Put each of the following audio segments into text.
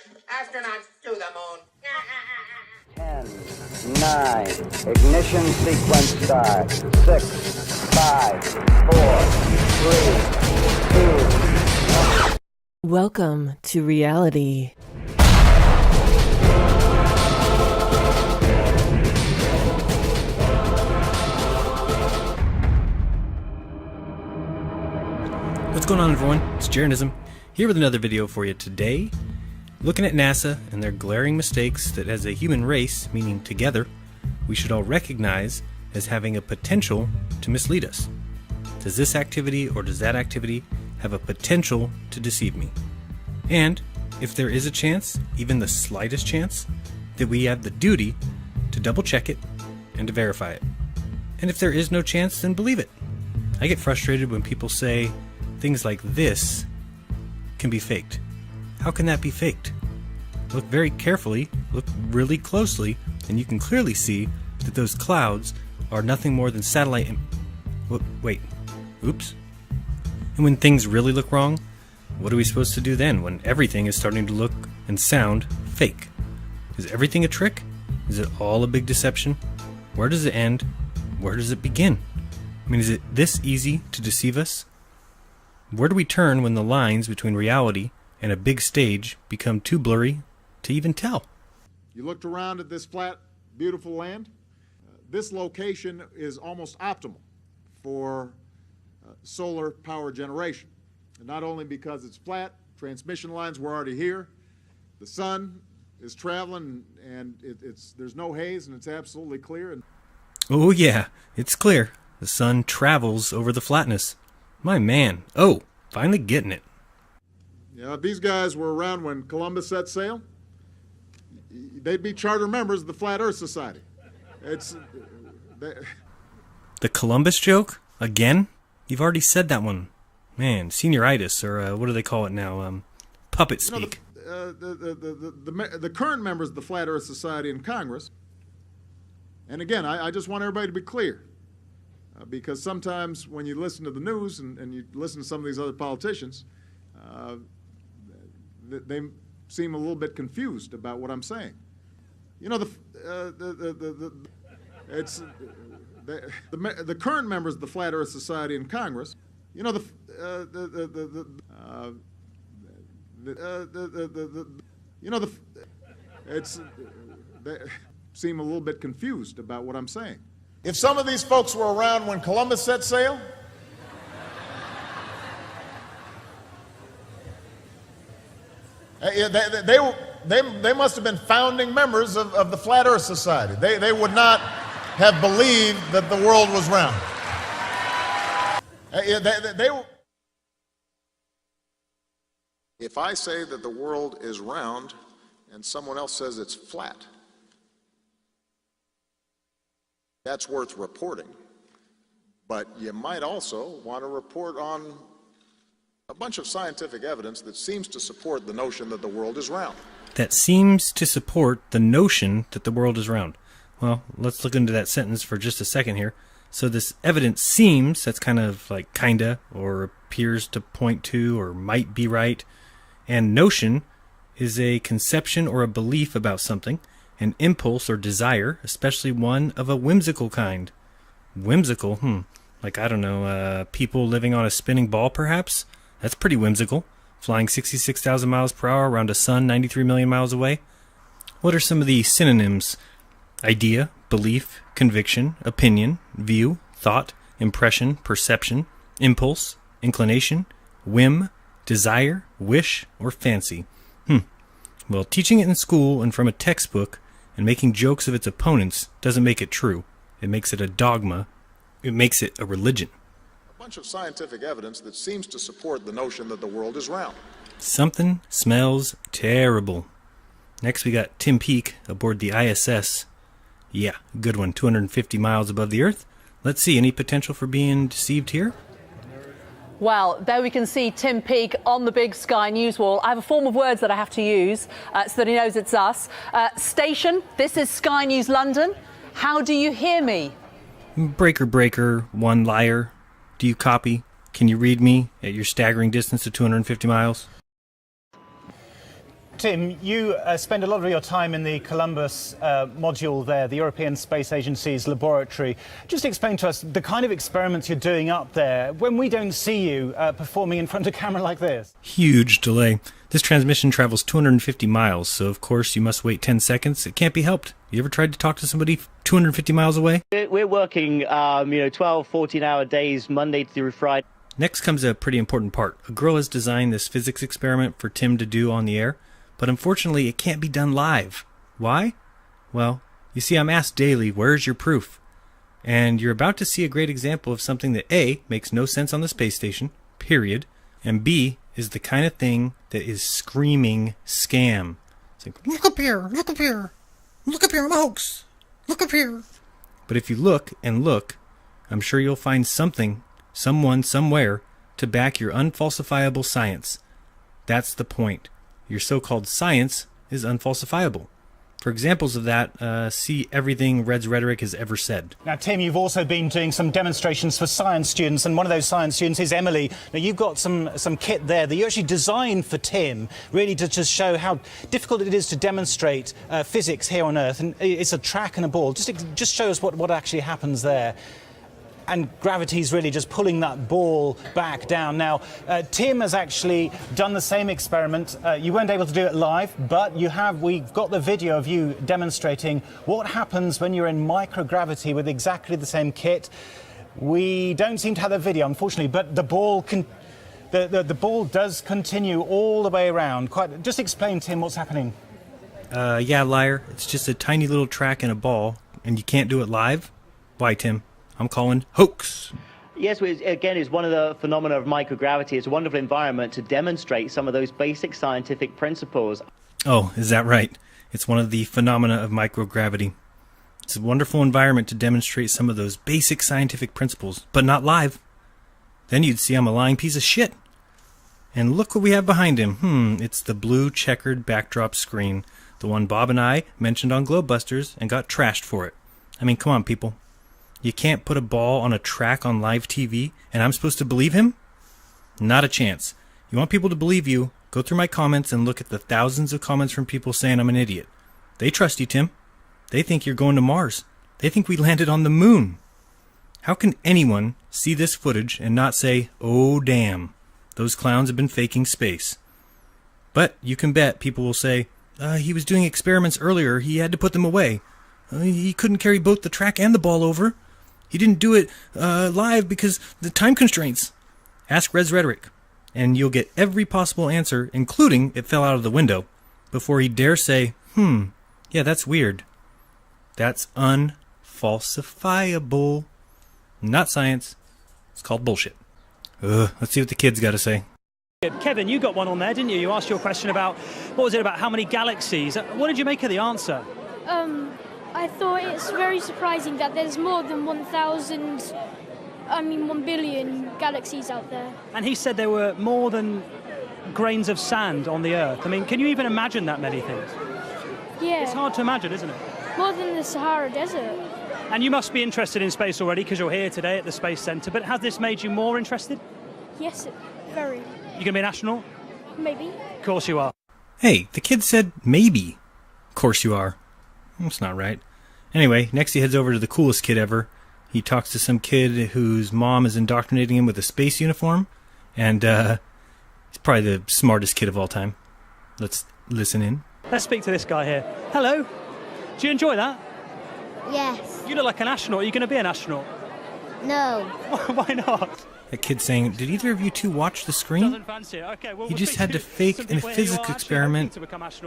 Astronauts to the moon. 10, 9, ignition sequence start. 6, 5, 4, 3, 2. Welcome to reality. What's going on, everyone? It's Jaronism, here with another video for you today. Looking at NASA and their glaring mistakes that as a human race, meaning together, we should all recognize as having a potential to mislead us. Does this activity or does that activity have a potential to deceive me? And if there is a chance, even the slightest chance, that we have the duty to double check it and to verify it. And if there is no chance, then believe it. I get frustrated when people say things like this can be faked. How can that be faked? Look very carefully, look really closely, and you can clearly see that those clouds are nothing more than satellite wait, oops. And when things really look wrong, what are we supposed to do then when everything is starting to look and sound fake? Is everything a trick? Is it all a big deception? Where does it end? Where does it begin? I mean, is it this easy to deceive us? Where do we turn when the lines between reality and a big stage become too blurry to even tell? You looked around at this flat, beautiful land. This location is almost optimal for solar power generation. And not only because it's flat, transmission lines were already here, the sun is traveling, and there's no haze, and it's absolutely clear. Oh yeah, it's clear. The sun travels over the flatness. My man. Oh, finally getting it. Yeah, if these guys were around when Columbus set sail, they'd be charter members of the Flat Earth Society. The Columbus joke? Again? You've already said that one. Man, senioritis, or what do they call it now? Puppet speak. The current members of the Flat Earth Society in Congress, and again, I just want everybody to be clear, because sometimes when you listen to the news and you listen to some of these other politicians, they seem a little bit confused about what I'm saying. You know, the current members of the Flat Earth Society in Congress, you know, they seem a little bit confused about what I'm saying. If some of these folks were around when Columbus set sail, they must have been founding members of the Flat Earth Society. They would not have believed that the world was round. If I say that the world is round and someone else says it's flat, that's worth reporting. But you might also want to report on a bunch of scientific evidence that seems to support the notion that the world is round. That seems to support the notion that the world is round. Well, let's look into that sentence for just a second here. So this evidence seems, that's kind of like kinda, or appears to point to, or might be right. And notion is a conception or a belief about something, an impulse or desire, especially one of a whimsical kind. Whimsical? Like, I don't know, people living on a spinning ball, perhaps? That's pretty whimsical. Flying 66,000 miles per hour around a sun 93 million miles away. What are some of the synonyms? Idea, belief, conviction, opinion, view, thought, impression, perception, impulse, inclination, whim, desire, wish, or fancy. Well, teaching it in school and from a textbook and making jokes of its opponents doesn't make it true. It makes it a dogma. It makes it a religion. A bunch of scientific evidence that seems to support the notion that the world is round. Something smells terrible. Next we got Tim Peake aboard the ISS. Yeah, good one, 250 miles above the Earth. Let's see, any potential for being deceived here? Well, there we can see Tim Peake on the big Sky News wall. I have a form of words that I have to use so that he knows it's us. Station, this is Sky News London. How do you hear me? Breaker, breaker, one liar. Do you copy? Can you read me at your staggering distance of 250 miles? Tim, you spend a lot of your time in the Columbus module there, the European Space Agency's laboratory. Just explain to us the kind of experiments you're doing up there when we don't see you performing in front of camera like this. Huge delay. This transmission travels 250 miles, so of course you must wait 10 seconds. It can't be helped. You ever tried to talk to somebody 250 miles away? We're working, 12, 14-hour days, Monday through Friday. Next comes a pretty important part. A girl has designed this physics experiment for Tim to do on the air, but unfortunately it can't be done live. Why? Well, you see, I'm asked daily, where's your proof? And you're about to see a great example of something that A, makes no sense on the space station, period, and B, is the kind of thing that is screaming scam. It's like, look up here, look up here, look up here, I'm a hoax, look up here. But if you look and look, I'm sure you'll find something, someone, somewhere, to back your unfalsifiable science. That's the point. Your so-called science is unfalsifiable. For examples of that, see everything Red's Rhetoric has ever said. Now, Tim, you've also been doing some demonstrations for science students, and one of those science students is Emily. Now, you've got some kit there that you actually designed for Tim, really to just show how difficult it is to demonstrate physics here on Earth. And it's a track and a ball. Just show us what actually happens there. And gravity's really just pulling that ball back down. Now, Tim has actually done the same experiment. You weren't able to do it live, but we've got the video of you demonstrating what happens when you're in microgravity with exactly the same kit. We don't seem to have the video, unfortunately, but the ball does continue all the way around. Just explain, Tim, what's happening. Yeah, liar. It's just a tiny little track and a ball, and you can't do it live? Why, Tim? I'm calling hoax. Yes, again, it's one of the phenomena of microgravity. It's a wonderful environment to demonstrate some of those basic scientific principles. Oh, is that right? It's one of the phenomena of microgravity. It's a wonderful environment to demonstrate some of those basic scientific principles, but not live. Then you'd see I'm a lying piece of shit. And look what we have behind him. It's the blue checkered backdrop screen, the one Bob and I mentioned on Globebusters and got trashed for it. I mean, come on, people. You can't put a ball on a track on live TV, and I'm supposed to believe him? Not a chance. You want people to believe you, go through my comments and look at the thousands of comments from people saying I'm an idiot. They trust you, Tim. They think you're going to Mars. They think we landed on the moon. How can anyone see this footage and not say, oh damn, those clowns have been faking space? But you can bet people will say, he was doing experiments earlier, he had to put them away. He couldn't carry both the track and the ball over. He didn't do it live because the time constraints. Ask Red's Rhetoric, and you'll get every possible answer, including it fell out of the window, before he dare say, yeah, that's weird. That's unfalsifiable. Not science. It's called bullshit. Let's see what the kids got to say. Kevin, you got one on there, didn't you? You asked your question about, what was it, about how many galaxies? What did you make of the answer? I thought it's very surprising that there's more than 1 billion galaxies out there. And he said there were more than grains of sand on the Earth. I mean, can you even imagine that many things? Yeah. It's hard to imagine, isn't it? More than the Sahara Desert. And you must be interested in space already because you're here today at the Space Centre, but has this made you more interested? Yes, very. You going to be an astronaut? Maybe. Of course you are. Hey, the kid said maybe. Of course you are. That's not right. Anyway, next he heads over to the coolest kid ever. He talks to some kid whose mom is indoctrinating him with a space uniform, and he's probably the smartest kid of all time. Let's listen in. Let's speak to this guy here. Hello. Do you enjoy that? Yes. You look like an astronaut. Are you going to be an astronaut? No. Why not? That kid's saying, did either of you two watch the screen? Doesn't fancy it. Okay, well, He just had to fake a physics experiment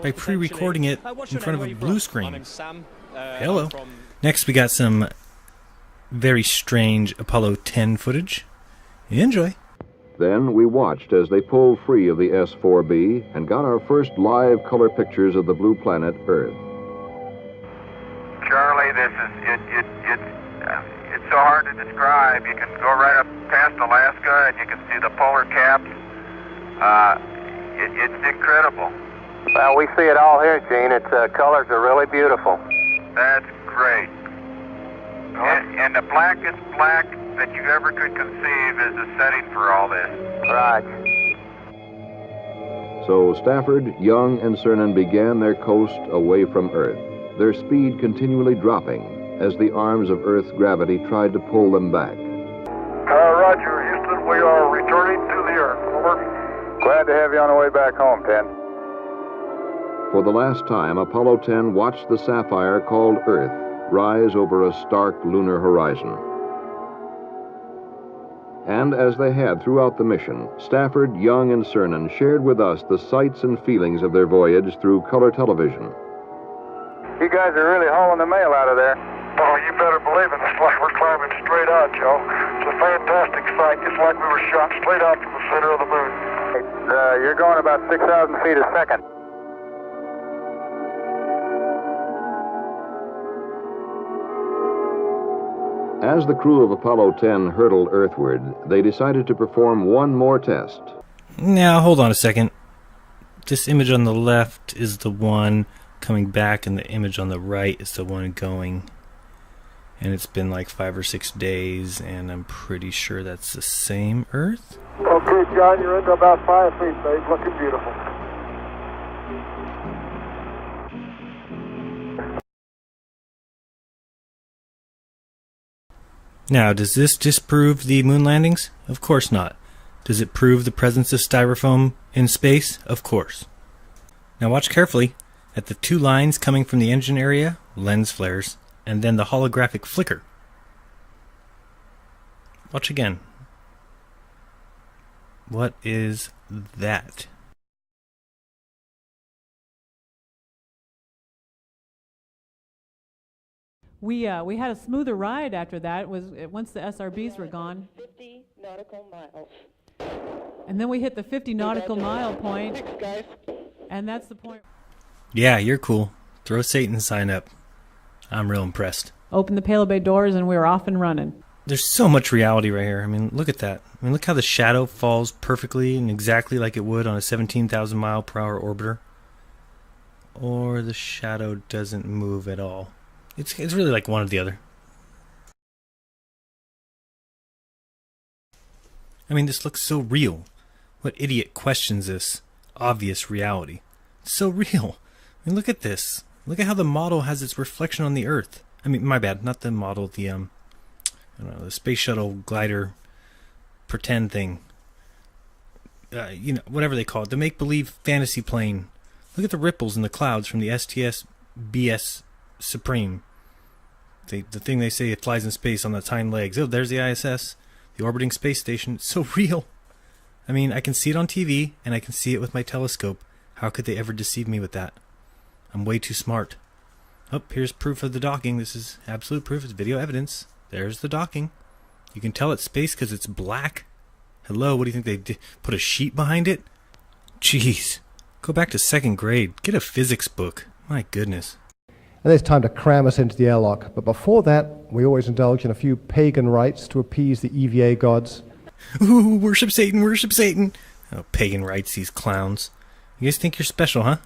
by pre-recording it in front of a blue screen. Hello. Next we got some very strange Apollo 10 footage. Enjoy. Then we watched as they pulled free of the S-4B and got our first live color pictures of the blue planet Earth. Charlie, this is it's so hard to describe. You can go right up past Alaska and you can see the polar caps. It's incredible. Well, we see it all here, Gene. Its colors are really beautiful. That's great. And the blackest black that you ever could conceive is the setting for all this. Right. So Stafford, Young, and Cernan began their coast away from Earth, their speed continually dropping as the arms of Earth's gravity tried to pull them back. Roger, Houston, we are returning to the Earth. Over. Glad to have you on the way back home, 10. For the last time, Apollo 10 watched the sapphire called Earth rise over a stark lunar horizon. And as they had throughout the mission, Stafford, Young, and Cernan shared with us the sights and feelings of their voyage through color television. You guys are really hauling the mail out of there. Oh, you better believe it. It's like we're climbing straight out, Joe. It's a fantastic sight. It's like we were shot straight out from the center of the moon. You're going about 6,000 feet a second. As the crew of Apollo 10 hurtled earthward, they decided to perform one more test. Now, hold on a second. This image on the left is the one coming back, and the image on the right is the one going. And it's been like 5 or 6 days, and I'm pretty sure that's the same Earth. Okay, John, you're into about 5 feet, babe. Looking beautiful. Now, does this disprove the moon landings? Of course not. Does it prove the presence of styrofoam in space? Of course. Now watch carefully at the 2 lines coming from the engine area, lens flares, and then the holographic flicker. Watch again. What is that? We had a smoother ride after that. It was once the SRBs were gone. 50 nautical miles. And then we hit the 50 nautical mile point. And that's the point. Yeah, you're cool. Throw Satan's sign up. I'm real impressed. Open the Palo Bay doors and we were off and running. There's so much reality right here. I mean, look at that. I mean, look how the shadow falls perfectly and exactly like it would on a 17,000 mile per hour orbiter. Or the shadow doesn't move at all. It's really like one or the other. I mean, this looks so real. What idiot questions this obvious reality? It's so real. I mean, look at this. Look at how the model has its reflection on the Earth. I mean, my bad, not the model, the I don't know, the space shuttle glider pretend thing. You know, whatever they call it, the make-believe fantasy plane. Look at the ripples in the clouds from the STS-BS Supreme. The thing they say it flies in space on its hind legs. Oh, there's the ISS, the orbiting space station. It's so real. I mean, I can see it on TV, and I can see it with my telescope. How could they ever deceive me with that? I'm way too smart. Oh, here's proof of the docking. This is absolute proof. It's video evidence. There's the docking. You can tell it's space because it's black. Hello, what do you think they did? Put a sheet behind it? Jeez. Go back to 2nd grade. Get a physics book. My goodness. And it's time to cram us into the airlock. But before that, we always indulge in a few pagan rites to appease the EVA gods. Ooh, worship Satan, worship Satan. Oh, pagan rites, these clowns. You guys think you're special, huh?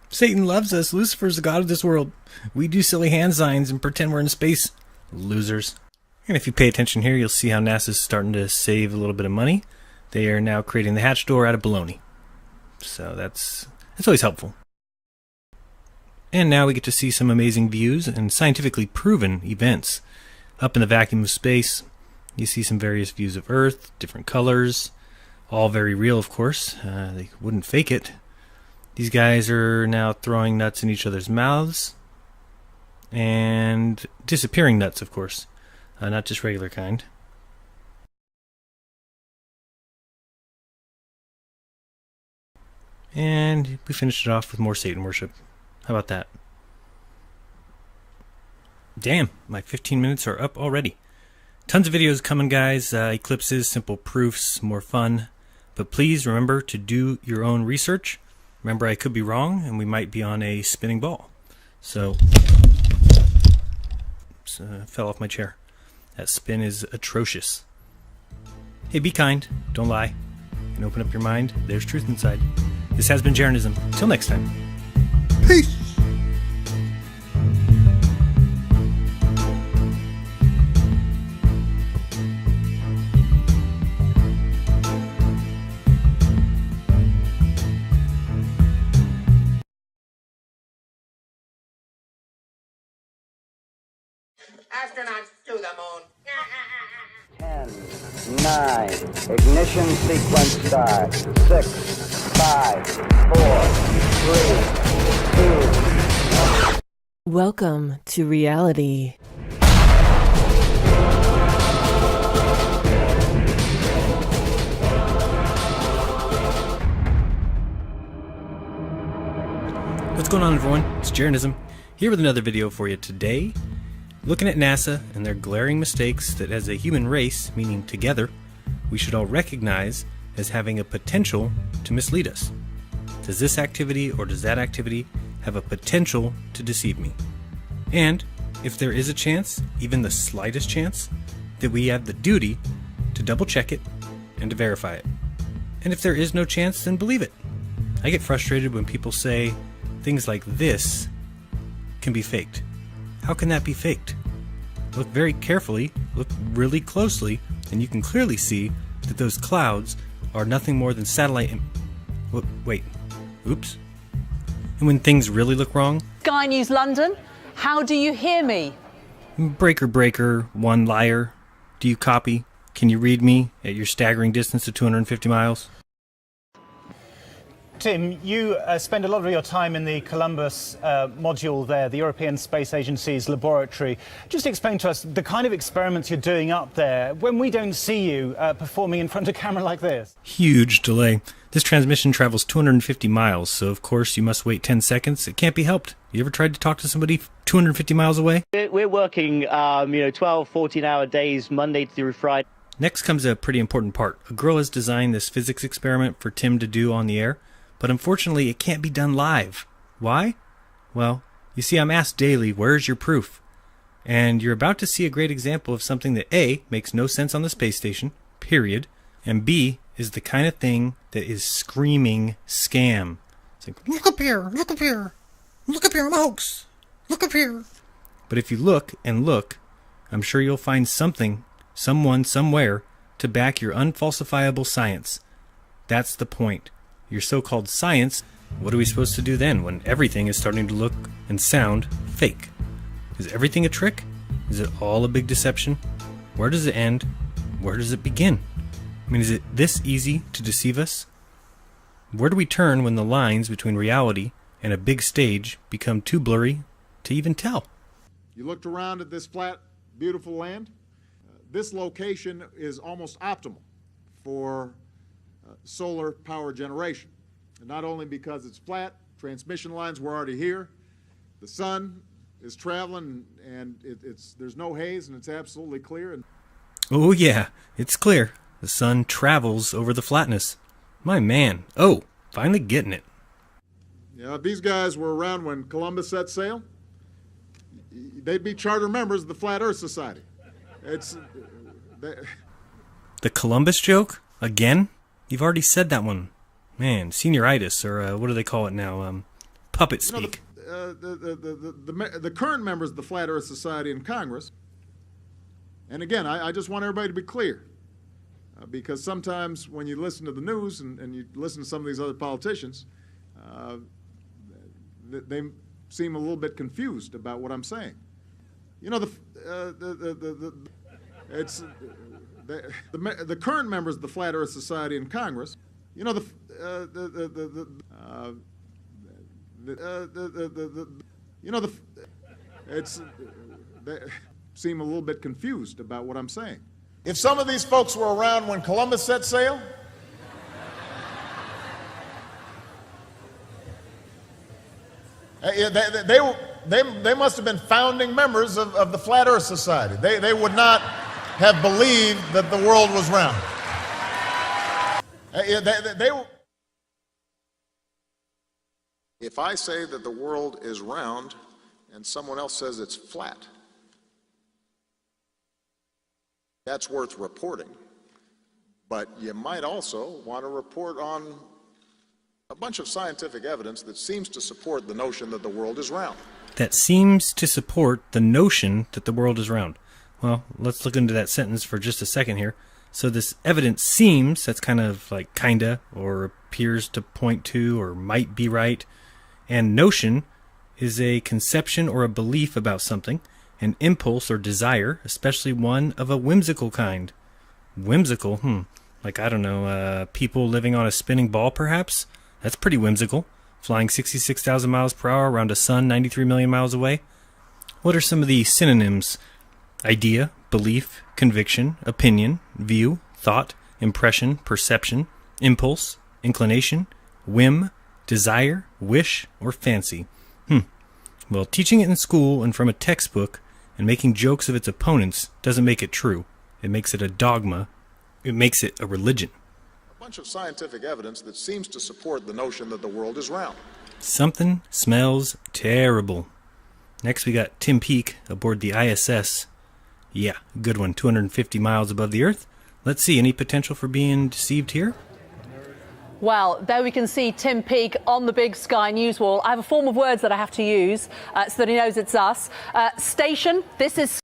Satan loves us. Lucifer's the god of this world. We do silly hand signs and pretend we're in space. Losers. And if you pay attention here, you'll see how NASA's starting to save a little bit of money. They are now creating the hatch door out of baloney. So that's always helpful. And now we get to see some amazing views and scientifically proven events. Up in the vacuum of space, you see some various views of Earth, different colors, all very real, of course. They wouldn't fake it. These guys are now throwing nuts in each other's mouths and disappearing nuts, of course, not just regular kind. And we finished it off with more Satan worship. How about that? Damn, my 15 minutes are up already. Tons of videos coming, guys. Eclipses, simple proofs, more fun. But please remember to do your own research. Remember, I could be wrong, and we might be on a spinning ball. So, fell off my chair. That spin is atrocious. Hey, be kind. Don't lie. And open up your mind. There's truth inside. This has been Jaronism. Till next time. Peace! Astronauts to the moon. 10, 9, ignition sequence start. 6, 5, 4, 3, 2. Welcome to reality. What's going on, everyone? It's Jaronism, here with another video for you today. Looking at NASA and their glaring mistakes that as a human race, meaning together, we should all recognize as having a potential to mislead us. Does this activity or does that activity have a potential to deceive me? And if there is a chance, even the slightest chance, that we have the duty to double check it and to verify it. And if there is no chance, then believe it. I get frustrated when people say things like this can be faked. How can that be faked? Look very carefully, look really closely, and you can clearly see that those clouds are nothing more than satellite wait, oops. And when things really look wrong? Sky News London, how do you hear me? Breaker, breaker, one liar. Do you copy? Can you read me at your staggering distance of 250 miles? Tim, you spend a lot of your time in the Columbus module there, the European Space Agency's laboratory. Just explain to us the kind of experiments you're doing up there when we don't see you performing in front of a camera like this. Huge delay. This transmission travels 250 miles, so of course you must wait 10 seconds. It can't be helped. You ever tried to talk to somebody 250 miles away? We're working, 12, 14-hour days, Monday through Friday. Next comes a pretty important part. A girl has designed this physics experiment for Tim to do on the air. But unfortunately, it can't be done live. Why? Well, you see, I'm asked daily, where's your proof? And you're about to see a great example of something that A, makes no sense on the space station, period, and B, is the kind of thing that is screaming scam. It's like, look up here, look up here, look up here, I'm a hoax, look up here. But if you look and look, I'm sure you'll find something, someone, somewhere, to back your unfalsifiable science. That's the point. Your so-called science, what are we supposed to do then when everything is starting to look and sound fake? Is everything a trick? Is it all a big deception? Where does it end? Where does it begin? I mean, is it this easy to deceive us? Where do we turn when the lines between reality and a big stage become too blurry to even tell? You looked around at this flat, beautiful land. This location is almost optimal for solar power generation. And not only because it's flat, transmission lines were already here, the sun is traveling and there's no haze and it's absolutely clear. Oh yeah, it's clear. The sun travels over the flatness. My man, oh, finally getting it. Yeah, if these guys were around when Columbus set sail, they'd be charter members of the Flat Earth Society. The Columbus joke? Again? You've already said that one. Man, senioritis, or what do they call it now? Puppet speak. The current members of the Flat Earth Society in Congress, and again, I just want everybody to be clear, because sometimes when you listen to the news and you listen to some of these other politicians, they seem a little bit confused about what I'm saying. You know, the current members of the Flat Earth Society in Congress, you know, they seem a little bit confused about what I'm saying. If some of these folks were around when Columbus set sail, they must have been founding members of the Flat Earth Society. They would not have believed that the world was round. If I say that the world is round and someone else says it's flat, that's worth reporting. But you might also want to report on a bunch of scientific evidence that seems to support the notion that the world is round. That seems to support the notion that the world is round. Well, let's look into that sentence for just a second here. So this evidence seems, that's kind of like kinda, or appears to point to, or might be right. And notion is a conception or a belief about something. an impulse or desire, especially one of a whimsical kind. Whimsical? Like, I don't know, people living on a spinning ball, perhaps? That's pretty whimsical. Flying 66,000 miles per hour around a sun 93 million miles away. What are some of the synonyms? Idea, belief, conviction, opinion, view, thought, impression, perception, impulse, inclination, whim, desire, wish, or fancy. Well, teaching it in school and from a textbook and making jokes of its opponents doesn't make it true. It makes it a dogma. It makes it a religion. A bunch of scientific evidence that seems to support the notion that the world is round. Something smells terrible. Next we got Tim Peake aboard the ISS. Yeah, good one, 250 miles above the Earth. Let's see, any potential for being deceived here? Well, there we can see Tim Peake on the big Sky News wall. I have a form of words that I have to use so that he knows it's us. Station, this is